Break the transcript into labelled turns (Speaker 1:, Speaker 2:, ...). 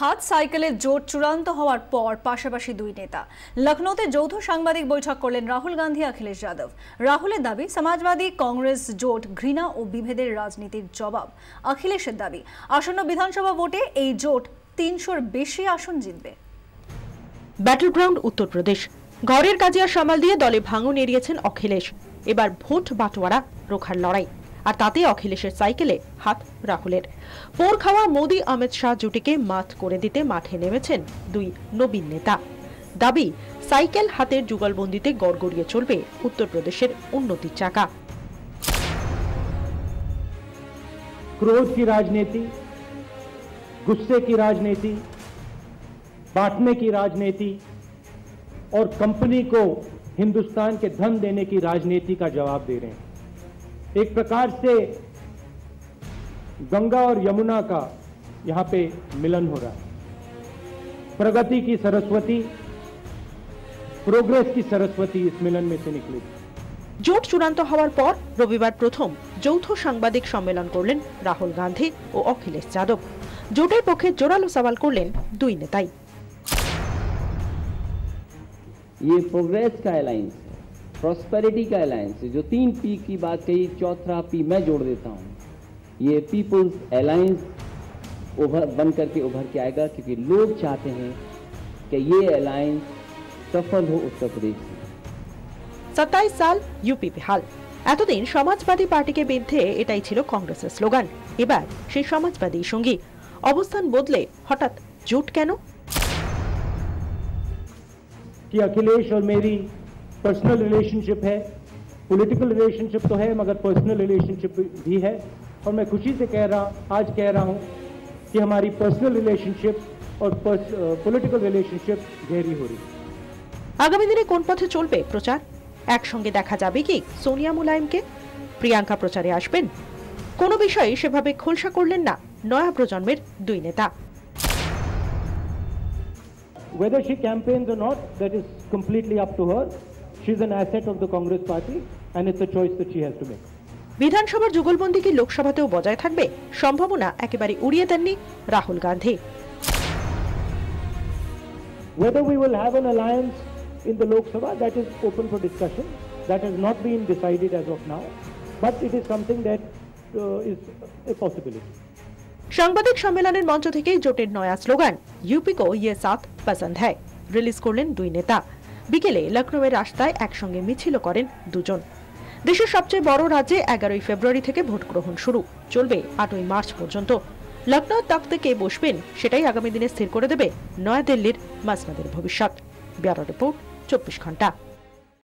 Speaker 1: হাত সাইকেলে জোট চূড়ান্ত হওয়ার পর পাশাপাশি দুই নেতা লখনৌতে যৌথ সাংবাদিক বৈঠক করলেন রাহুল গান্ধী অখিলেশ যাদব। রাহুলের দাবি সমাজবাদী কংগ্রেস জোট ঘৃণা ও বিভেদের রাজনীতির জবাব। অখিলেশের দাবি আসন্ন বিধানসভা ভোটে এই জোট ৩০০-র বেশি আসন জিতবে।
Speaker 2: Battle ground Uttar Pradesh. ঘরের কাজিয়া সামাল দিয়ে দলে ভাঙন এড়িয়েছেন অখিলেশ। এবার ভোট বাটোয়ারা রোখার লড়াই, আর তাতে অখিলেশের সাইকেলে হাত রাহুলের। পোর খাওয়া মোদি অমিত শাহ জুটিকে মাত করে দিতে মাঠে নেমেছেন দুই নবীন নেতা। দাবি সাইকেল হাতের যুগলবন্দিতে গড়গড়িয়ে চলবে উত্তরপ্রদেশের উন্নতির চাকা।
Speaker 3: क्रोध की राजनीति, गुस्से की राजनीति, बांटने की राजनीति और कंपनी को हिंदुस्तान के धन देने की राजनीति का जवाब दे रहे हैं। एक प्रकार से गंगा और यमुना का यहां पे मिलन हो रहा है। प्रगति की सरस्वती, प्रोग्रेस की सरस्वती इस मिलन में से निकलेगी।
Speaker 2: জোট চূড়ান্ত হওয়ার পর রবিবার প্রথম যৌথ সাংবাদিক সম্মেলন করলেন রাহুল গান্ধী ও অখিলেশ যাদব। জোটের পক্ষে জোরালো সওয়াল করলেন দুই নেতাই।
Speaker 4: ये प्रोग्रेस का अलायंस है, प्रॉस्पेरिटी का अलायंस है। जो 3 पी की बात कही, चौथा पी मैं जोड़ देता हूं। ये पीपुल्स अलायंस बन करके उभर के आएगा, क्योंकि लोग चाहते हैं कि ये अलायंस सफल हो उत्तर प्रदेश में।
Speaker 2: 27 সাল ইউপি বেহাল। এতদিন সমাজবাদী পার্টিকে বিরুদ্ধে এটাই ছিল কংগ্রেসের স্লোগান। এবার সেই সমাজবাদী সঙ্গী অবস্থান বদলে হঠাৎ জোট কেন?
Speaker 3: कि अखिलेश और मेरी पर्सनल रिलेशनशिप है, पॉलिटिकल रिलेशनशिप तो है मगर पर्सनल रिलेशनशिप भी है। और मैं खुशी से आज कह रहा हूं कि हमारी पर्सनल रिलेशनशिप और पॉलिटिकल रिलेशनशिप गहरी हो रही है।
Speaker 2: আগামী দিনে কোন পথে চলবে প্রচার? একসঙ্গে দেখা যাবে কি সোনিয়া মুলায়মকে? প্রিয়াঙ্কা প্রচারে আসবেন? কোনো বিষয়ে সেভাবে খোলসা করলেন না নয়া প্রজন্মের দুই নেতা।
Speaker 3: Whether she campaigns or not, that is completely up to her. She's an asset of the Congress party and it's a choice that she has to make.
Speaker 2: বিধানসভার যুগলবন্দি কি লোকসভাতেও বজায় থাকবে? সম্ভাবনা একেবারে উড়িয়ে দেননি Rahul Gandhi.
Speaker 3: Whether we will have an alliance in the Lok Sabha, that is open for discussion. That has not been decided as of now, but it is something that is a possibility.
Speaker 2: সাংবাদিক সম্মেলনের মঞ্চ থেকে জোটের নয়া slogan UP কো ইয়ে সাথ পছন্দ হ্যায় রিলিজ করলেন দুই নেতা। বিকেলে লখনৌয়ের রাস্তায় একসঙ্গে মিছিল করেন দুজন। দেশের সবচেয়ে বড় রাজ্যে 11 ফেব্রুয়ারি থেকে ভোট গ্রহণ শুরু, চলবে 8 মার্চ পর্যন্ত। লখনৌ তখতে কে বসবেন সেটাই আগামী দিনে স্থির করে দেবে নয়াদিল্লির মাসনাদের ভবিষ্যৎ। ব্যুরো রিপোর্ট 24 ঘন্টা।